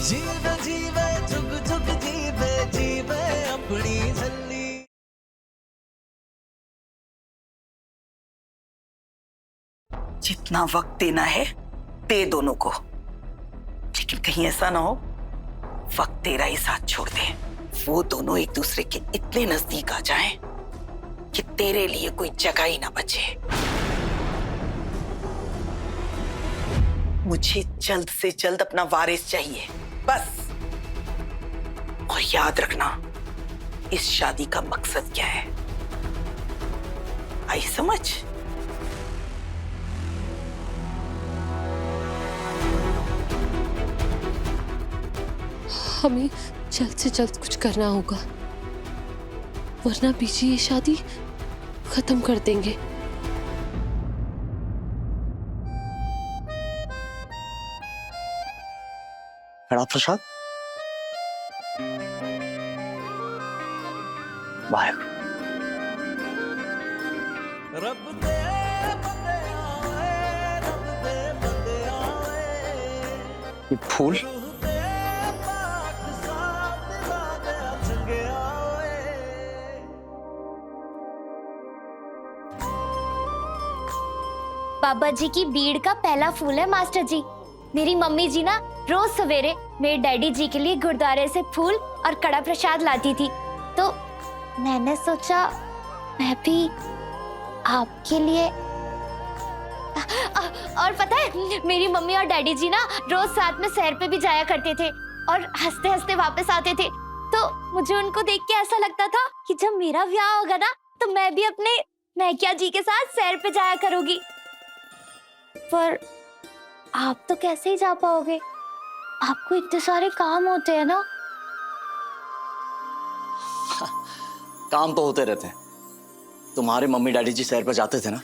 जीवे जीवे जुग जुग जीवे जीवे अपनी झल्ली। जितना वक्त देना है दे दोनों को, लेकिन कहीं ऐसा ना हो वक्त तेरा ही साथ छोड़ दे। वो दोनों एक दूसरे के इतने नजदीक आ जाएं कि तेरे लिए कोई जगह ही ना बचे। मुझे जल्द से जल्द अपना वारिस चाहिए, बस। और याद रखना इस शादी का मकसद क्या है, आई समझ? हमें जल्द से जल्द कुछ करना होगा, वरना बीजी ये शादी खत्म कर देंगे। कड़ा प्रसाद बाहर। रब दे बंदे आए, रब दे बंदे आए। ये फूल रूह दे पाक साथ दिवाने चंगे आए। बाबा जी की बीड़ का पहला फूल है मास्टर जी। मेरी मम्मी जी ना रोज सवेरे मेरे डैडी जी के लिए गुरुद्वारे से फूल और कड़ा प्रसाद लाती थी, तो मैंने सोचा मैं भी आपके लिए। और पता है मेरी मम्मी और डैडी जी ना रोज साथ में सैर पे भी जाया करते थे और हंसते हंसते वापस आते थे, तो मुझे उनको देख के ऐसा लगता था कि जब मेरा ब्याह होगा ना तो मैं भी अपने मैकिया जी के साथ सैर पे जाया करूंगी। पर आप तो कैसे ही जा पाओगे, आपको इतने सारे काम होते हैं ना। काम तो होते रहते हैं। तुम्हारे मम्मी डैडी जी सैर पर जाते थे ना,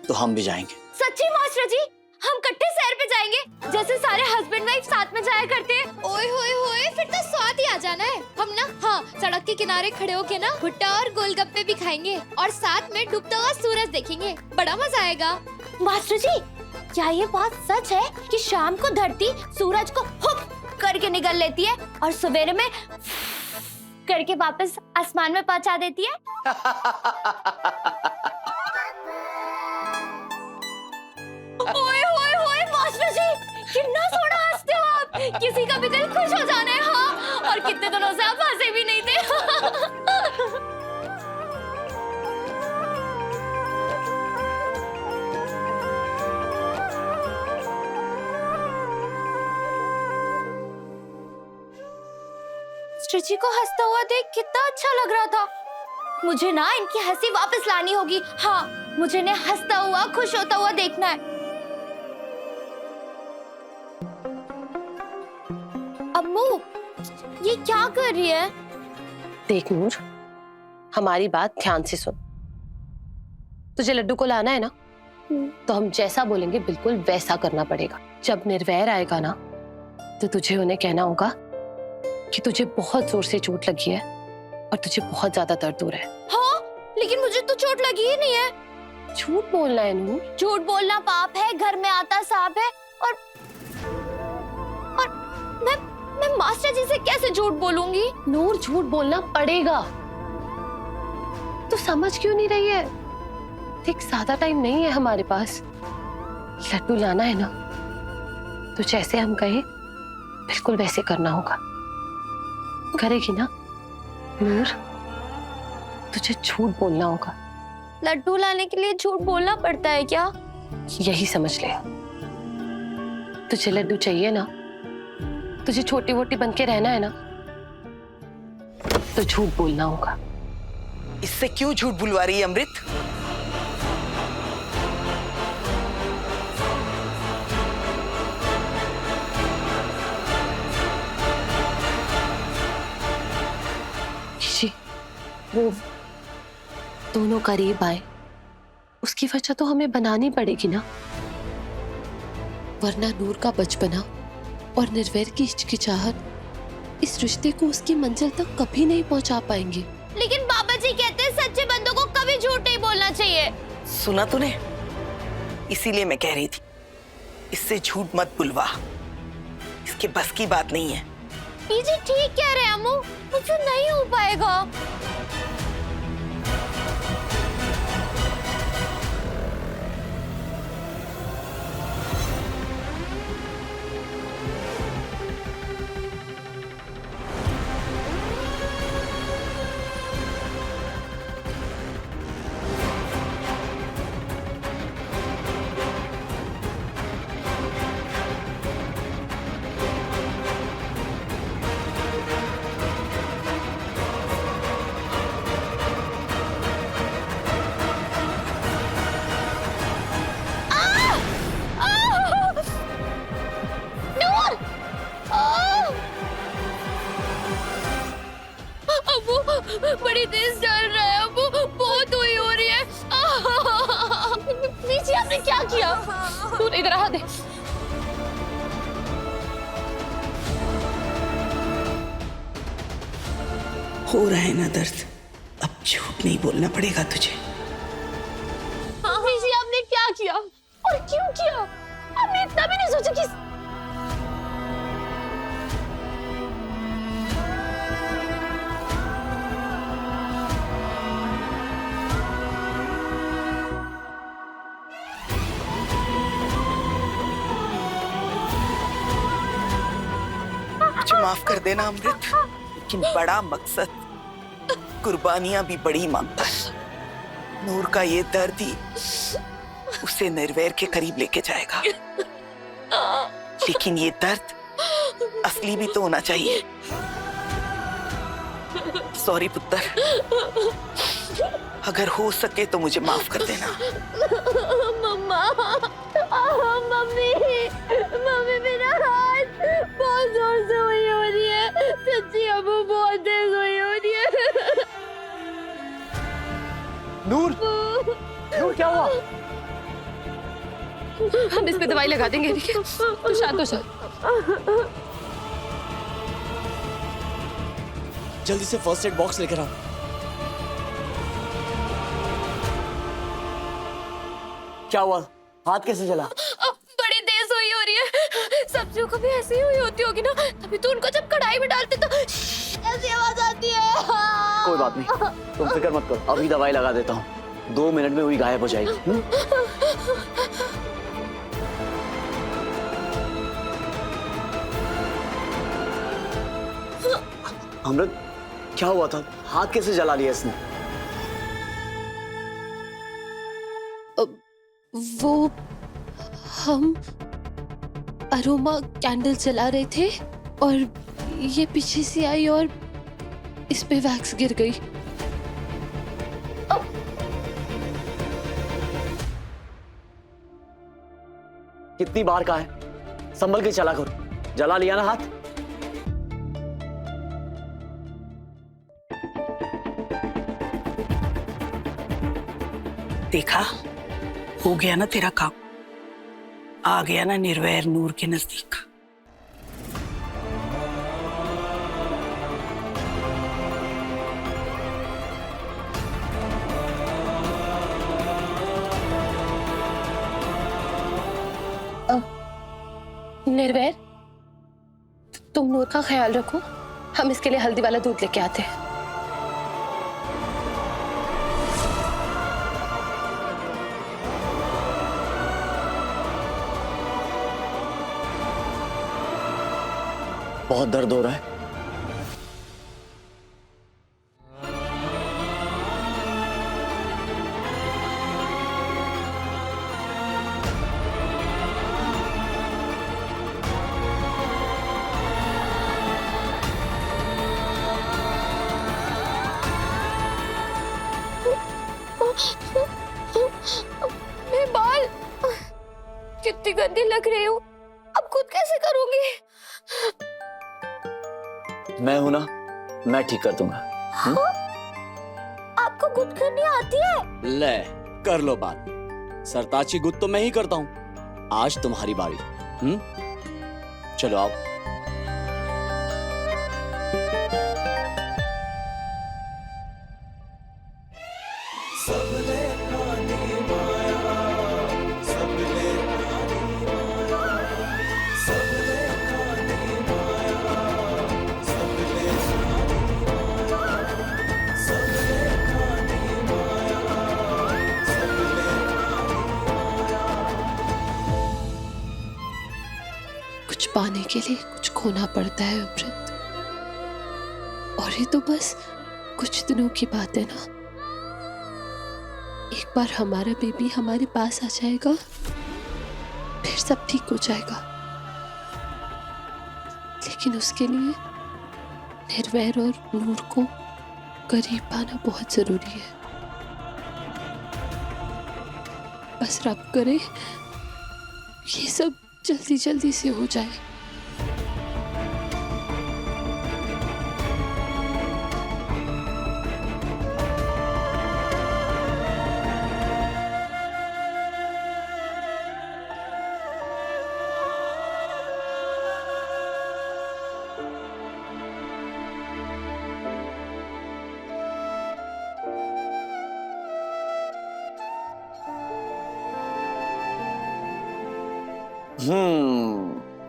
तो हम भी जाएंगे। सच्ची मास्टर जी, हम इकट्ठे सैर पे जाएंगे जैसे सारे हस्बैंड वाइफ साथ में जाया करते हैं। ओए होए होए, फिर तो साथ ही आ जाना है। हम ना हाँ सड़क के किनारे खड़े होके ना भुट्टा और गोलगप्पे भी खाएंगे और साथ में डूबता हुआ सूरज देखेंगे, बड़ा मजा आएगा। मास्टर जी, क्या ये बात सच है कि शाम को धरती सूरज को हुक करके निगल लेती है और सवेरे में करके वापस आसमान में पहुंचा देती है? ओए होए होए मास्टर जी, कितना सोना हंसते हो आप। किसी का भी दिल खुश हो जाना है। हाँ, और कितने दिनों से आप हंसे भी नहीं थे। मास्टर जी को हंसता हुआ देख कितना अच्छा लग रहा था। मुझे ना इनकी हंसी वापस लानी होगी। हाँ, मुझे इन्हें हंसता हुआ खुश होता हुआ देखना है। अम्मू, ये क्या कर रही है? देख नूर, हमारी बात ध्यान से सुन। तुझे लड्डू को लाना है ना, तो हम जैसा बोलेंगे बिल्कुल वैसा करना पड़ेगा। जब निर्वैर आएगा ना, तो तुझे उन्हें कहना होगा कि तुझे बहुत जोर से चोट लगी है और तुझे बहुत ज्यादा दर्द हो रहा है। हाँ, लेकिन मुझे तो चोट लगी ही नहीं है। झूठ बोलना है नूर। झूठ बोलना पाप है, घर में आता सांप है। और मैं मास्टर जी से कैसे झूठ बोलूंगी? नूर, झूठ बोलना पड़ेगा। तू समझ क्यों नहीं रही है? देख, ज्यादा टाइम नहीं है हमारे पास। लड्डू लाना है ना, तो जैसे हम कहे बिल्कुल वैसे करना होगा। करेगी ना नूर? तुझे झूठ बोलना होगा। लड्डू लाने के लिए झूठ बोलना पड़ता है क्या? यही समझ ले। तुझे लड्डू चाहिए ना, तुझे छोटी वोटी बन के रहना है ना, तो झूठ बोलना होगा। इससे क्यों झूठ बुलवा रही है अमृत? जी, वो दोनों करीब आए, उसकी वजह तो हमें बनानी पड़ेगी ना, वरना नूर का बचपना और निर्वैर की हिचकिचाहट इस रिश्ते को उसकी मंजिल तक कभी नहीं पहुंचा पाएंगे। लेकिन बाबा जी कहते हैं सच्चे बंदों को कभी झूठ नहीं बोलना चाहिए। सुना तूने? इसीलिए मैं कह रही थी इससे झूठ मत बुलवा। के बस की बात नहीं है। बीजी ठीक कह रहे हैं अम्मू, मुझसे नहीं हो पाएगा। बड़ी तेज चल रहा है अम्मू, बहुत हुई हो रही है। बीजी आपने क्या किया? तू इधर आ दे। हो रहा है ना दर्द, अब झूठ नहीं बोलना पड़ेगा तुझे। बीजी आपने क्या किया और क्यों किया? आपने इतना भी नहीं सोचा कि मुझे माफ कर देना अमृत, लेकिन बड़ा मकसद कुर्बानियां भी बड़ी मांगता है। नूर का ये दर्द ही उसे निर्वैर के करीब लेके जाएगा, लेकिन ये दर्द असली भी तो होना चाहिए। सॉरी पुत्र, अगर हो सके तो मुझे माफ कर देना। मम्मा, मम्मी, मम्मी मेरा हाथ बहुत जोर से हुई हो रही है। सच्ची अम्मू बहुत तेज हुई हो रही है। नूर, नूर क्या हुआ? हम इस पे दवाई लगा देंगे, ठीक है? तो शांत हो जा। जल्दी से फर्स्ट एड बॉक्स लेकर आओ। क्या हुआ? हाथ कैसे जला? बड़ी तेज हुई हो रही है। सब्जियों को भी ऐसी ही हुई होती होगी ना, तभी तो उनको जब कढ़ाई में डालते तो ऐसी आवाज आती है। कोई बात नहीं, तुम फिक्र मत करो, अभी दवाई लगा देता हूँ। 2 मिनट में हुई गायब हो जाएगी। अमृत, क्या हुआ था? हाथ कैसे जला लिया इसने? वो हम अरोमा कैंडल जला रहे थे और ये पीछे से आई और इस पे वैक्स गिर गई। कितनी बार कहा है, संभल के चला करो। जला लिया ना हाथ। देखा, हो गया ना तेरा काम, आ गया ना निर्वैर नूर के नजदीक। निर्वैर, तुम नूर का ख्याल रखो, हम इसके लिए हल्दी वाला दूध लेके आते हैं। बहुत दर्द हो रहा है। मैं बाल कितनी गंदी लग रही हूँ, अब खुद कैसे करूंगी? मैं हूं ना, मैं ठीक कर दूंगा। आपको गुद करनी आती है? ले कर लो बात। सरताज की गुद तो मैं ही करता हूं। आज तुम्हारी बारी। चलो आओ। सबले कानी माया, सबले कानी माया, सबले कानी के लिए कुछ खोना पड़ता है अमृत। और ये तो बस कुछ दिनों की बात है ना। एक बार हमारा बेबी हमारे पास आ जाएगा, फिर सब ठीक हो जाएगा। लेकिन उसके लिए निर्वैर और नूर को करीब पाना बहुत जरूरी है। बस रब करे ये सब जल्दी जल्दी से हो जाए।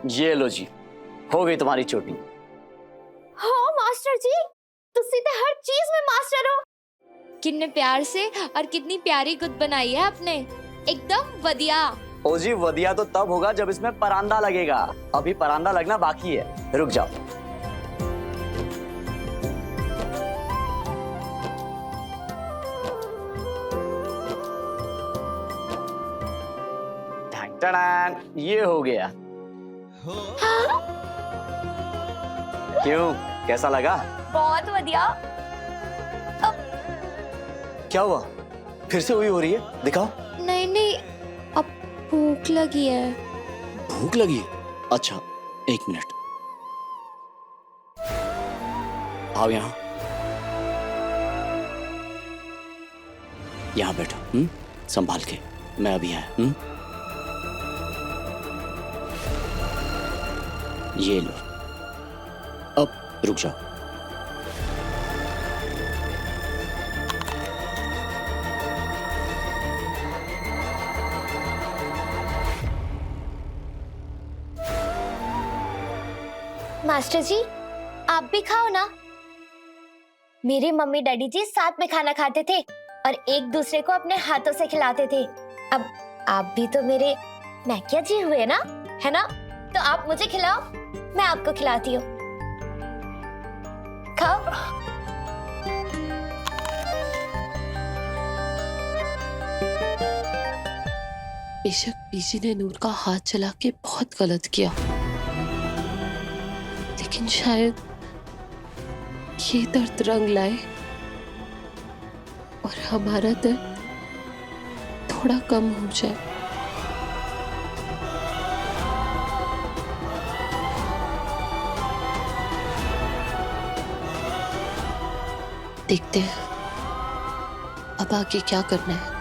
ये लो जी, हो गई तुम्हारी चोटी। हाँ मास्टर जी, तुसी तो हर चीज में मास्टर हो। कितने प्यार से और कितनी प्यारी गुद बनाई है आपने, एकदम वदिया। ओ जी, वदिया तो तब होगा जब इसमें परांदा लगेगा। अभी परांदा लगना बाकी है, रुक जाओ। टड़ान, ये हो गया। क्यों, कैसा लगा? बहुत बढ़िया। क्या हुआ, फिर से वही हो रही है? दिखाओ। नहीं नहीं, अब भूख लगी है। भूख लगी है? अच्छा, एक मिनट, आओ यहाँ। यहाँ बैठो, संभाल के, मैं अभी आया। ये लो, अब रुक जाओ। मास्टर जी, आप भी खाओ ना। मेरे मम्मी डैडी जी साथ में खाना खाते थे और एक दूसरे को अपने हाथों से खिलाते थे। अब आप भी तो मेरे मैकिया जी हुए ना, है ना? तो आप मुझे खिलाओ, मैं आपको खिलाती हूँ। खाओ। बेशक बीजी ने नूर का हाथ चला के बहुत गलत किया, लेकिन शायद ये दर्द रंग लाए और हमारा दर्द थोड़ा कम हो जाए। देखते हैं अब आगे क्या करना है।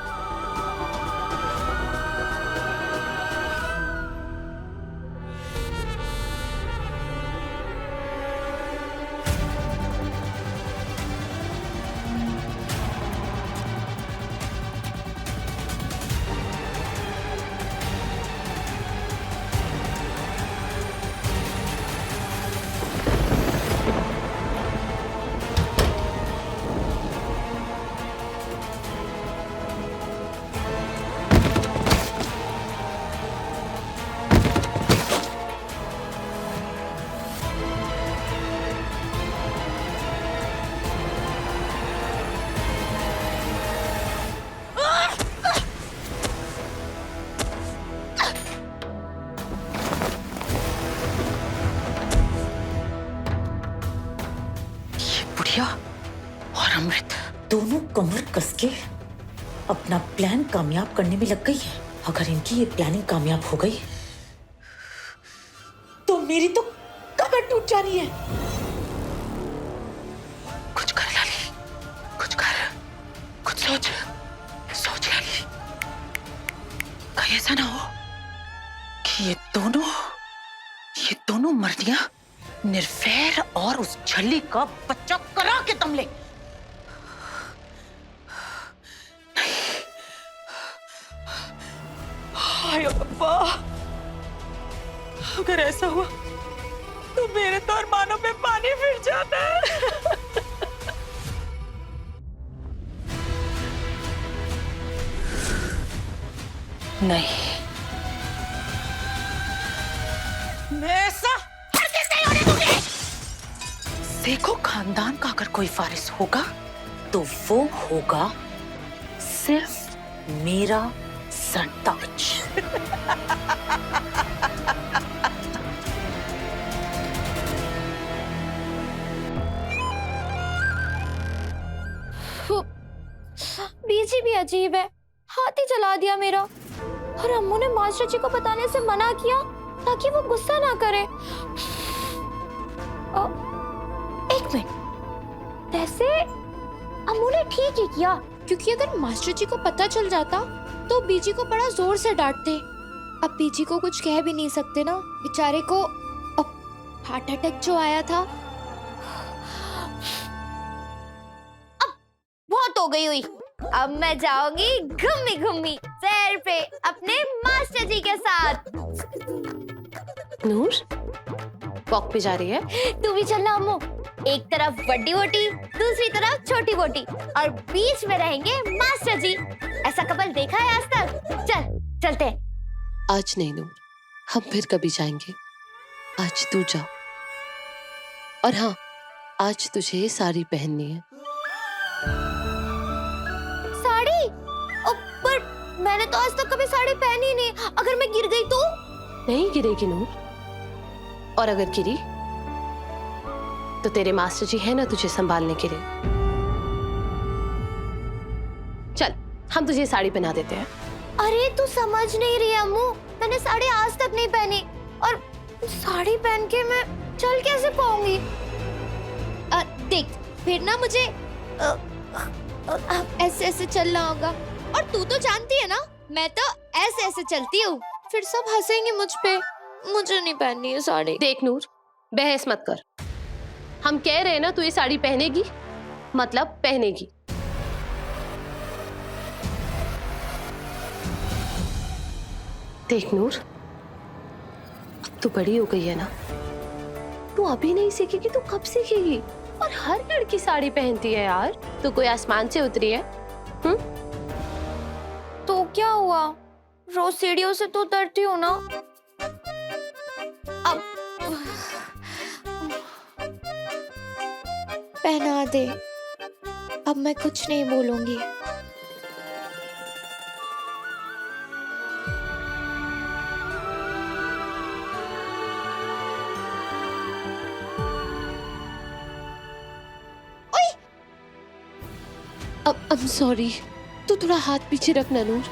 और अमृत दोनों कमर कस के अपना प्लान कामयाब करने में लग गई है। अगर इनकी ये प्लानिंग कामयाब हो गई तो मेरी तो कमर टूट जानी है। कुछ कर लाली, कुछ कर, कुछ सोच लाली। कहीं ऐसा ना हो कि ये दोनों मर्दियां निर्वैर और उस छली का बच्चा करा के दम ले। हाय अब्बा, अगर ऐसा हुआ तो मेरे तो अरमानों पे पानी फिर जाता है। नहीं, मैं ऐसा देखो, खानदान का अगर कोई वारिस होगा तो वो होगा सिर्फ मेरा सरताज। बीजी भी अजीब है, हाथ ही चला दिया मेरा। और अम्मू ने मास्टर जी को बताने से मना किया ताकि वो गुस्सा ना करे। एक मिनट, वैसे अम्मू ने ठीक ही किया, क्योंकि अगर मास्टर जी को पता चल जाता तो बीजी को बड़ा जोर से डांटते। अब बीजी को कुछ कह भी नहीं सकते ना, बेचारे को अब हार्ट अटैक जो आया था। बहुत हो गई हुई। अब मैं जाऊंगी घूमी घूमी सैर पे अपने मास्टर जी के साथ। नूर, वॉक पे जा रही है? तू भी चलना अम्मू। एक तरफ बड़ी बोटी, दूसरी तरफ छोटी बोटी, और बीच में रहेंगे मास्टर जी। ऐसा कपल देखा है आज तक? चल चलते हैं। आज नहीं नूर, हम फिर कभी जाएंगे। आज तू जा। और हाँ, आज तुझे साड़ी पहननी है। साड़ी? पर मैंने तो आज तक कभी साड़ी पहनी नहीं। अगर मैं गिर गई तो? नहीं गिरेगी नूर, और अगर गिरी तो तेरे मास्टर जी है ना तुझे संभालने के लिए। चल, हम तुझे साड़ी पहना देते हैं। अरे तू समझ नहीं रही अम्मू, मैंने साड़ी आज तक नहीं पहनी, और साड़ी पहन के मैं चल कैसे पाऊंगी? देख, फिर ना मुझे ऐसे ऐसे चलना होगा। और तू तो जानती है ना, मैं तो ऐसे ऐसे चलती हूँ। फिर सब हंसेंगे मुझ पे। मुझे नहीं पहननी है साड़ी। देख नूर, बहस मत कर। हम कह रहे हैं ना, तू ये साड़ी पहनेगी मतलब पहनेगी। देख नूर, अब तू बड़ी हो गई है ना, तू अभी नहीं सीखेगी तो कब सीखेगी? और हर लड़की साड़ी पहनती है यार, तू कोई आसमान से उतरी है? तो क्या हुआ, रोज सीढ़ियों से तो उतरती हूँ ना। अब पहना दे, अब मैं कुछ नहीं बोलूंगी। अब आई एम सॉरी, तू थोड़ा हाथ पीछे रखना नूर।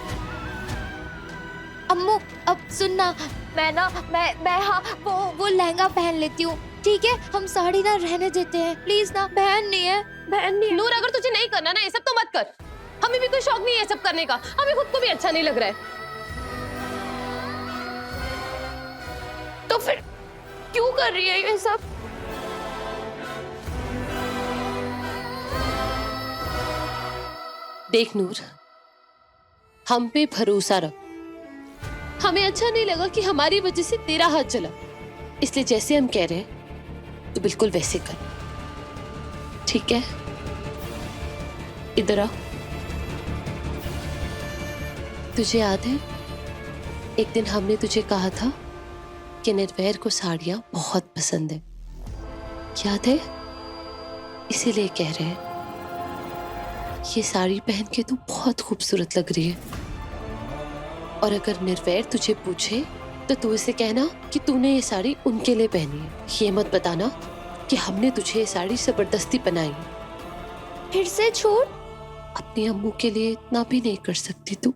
अम्मू, अब सुनना, मैं हाँ वो लहंगा पहन लेती हूँ, ठीक है? हम साड़ी ना रहने देते हैं, प्लीज ना। बहन नहीं है नूर, अगर तुझे नहीं करना ना ये सब तो मत कर। हमें भी कोई शौक नहीं है ये सब करने का, हमें खुद को भी अच्छा नहीं लग रहा है। तो फिर क्यों कर रही है ये सब? देख नूर, हम पे भरोसा रख। हमें अच्छा नहीं लगा कि हमारी वजह से तेरा हाथ चला, इसलिए जैसे हम कह रहे हैं तो बिल्कुल वैसे कर, ठीक है? इधर आ। तुझे याद है एक दिन हमने तुझे कहा था कि निर्वैर को साड़ियां बहुत पसंद है, याद है? इसीलिए कह रहे हैं, ये साड़ी पहन के तू बहुत खूबसूरत लग रही है। और अगर निर्वैर तुझे पूछे तो तू इसे कहना कि तूने ये साड़ी उनके लिए पहनी है। ये मत बताना कि हमने तुझे ये साड़ी जबरदस्ती पहनाई है। फिर से छूट? अपनी अम्मू के लिए इतना भी नहीं कर सकती तू?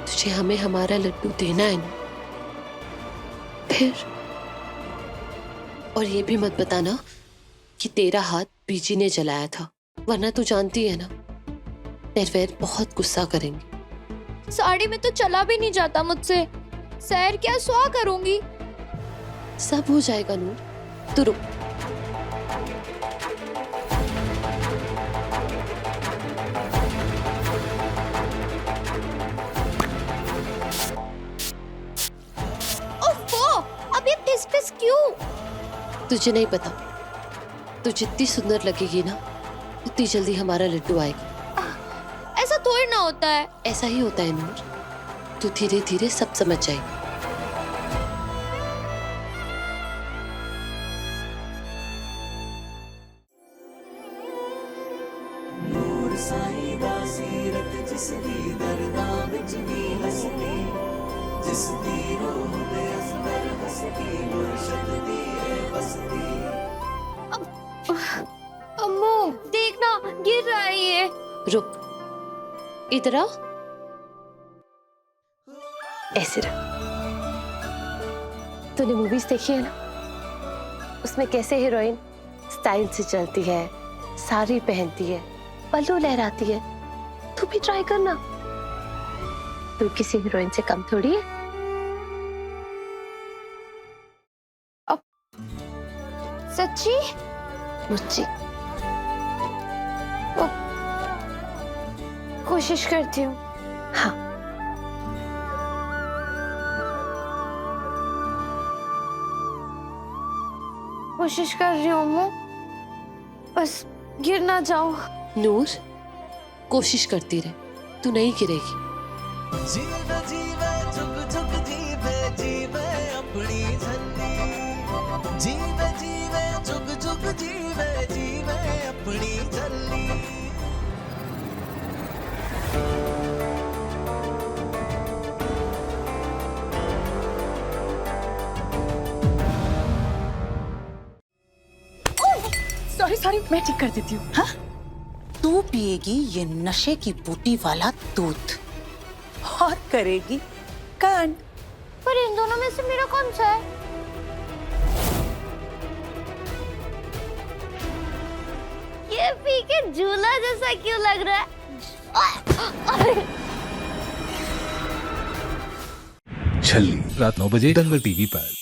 तुझे हमें हमारा लड्डू देना है ना? फिर और ये भी मत बताना कि तेरा हाथ बीजी ने जलाया था, वरना तू जानती है ना निर्वैर बहुत गुस्सा करेंगे। साड़ी में तो चला भी नहीं जाता मुझसे, सैर क्या स्वा करूंगी? सब हो जाएगा नूर, तू रुक। ओफो, अब ये फिस फिस क्यों? तुझे नहीं पता, तू जितनी सुंदर लगेगी ना उतनी जल्दी हमारा लड्डू आएगा। ऐसा थोड़ी ना होता है। ऐसा ही होता है नूर, तू धीरे धीरे सब समझ जाएगी। जिसदी रूह में असगर हंसती मुर्शद दिए बसती। अम्मू देखना गिर रहा है ये। रुक, इधर आ, ऐसे रख। तूने मूवीज देखी है ना, उसमें कैसे हीरोइन स्टाइल से चलती है, साड़ी पहनती है, पल्लू लहराती है। तू भी ट्राई करना, तू किसी हीरोइन से कम थोड़ी है। सच्ची? मुझे कोशिश करती हूँ। हाँ, कोशिश कर रही हूँ अम्मू, बस गिर ना जाओ। नूर कोशिश करती रहे, तू नहीं गिरेगी। जीवे जीवे जुग जुग जीवे जीवे अपनी झल्ली। जीवे जीवे जुग जुग जीवे जीवे अपनी झल्ली। सॉरी मैं ठीक कर देती हूँ। हाँ, तू पिएगी ये नशे की बूटी वाला दूध और करेगी कांड। पर इन दोनों में से मेरा कौन सा है? ये पी के झूला जैसा क्यों लग रहा है? छल्ली रात 9 बजे दंगल टीवी पर।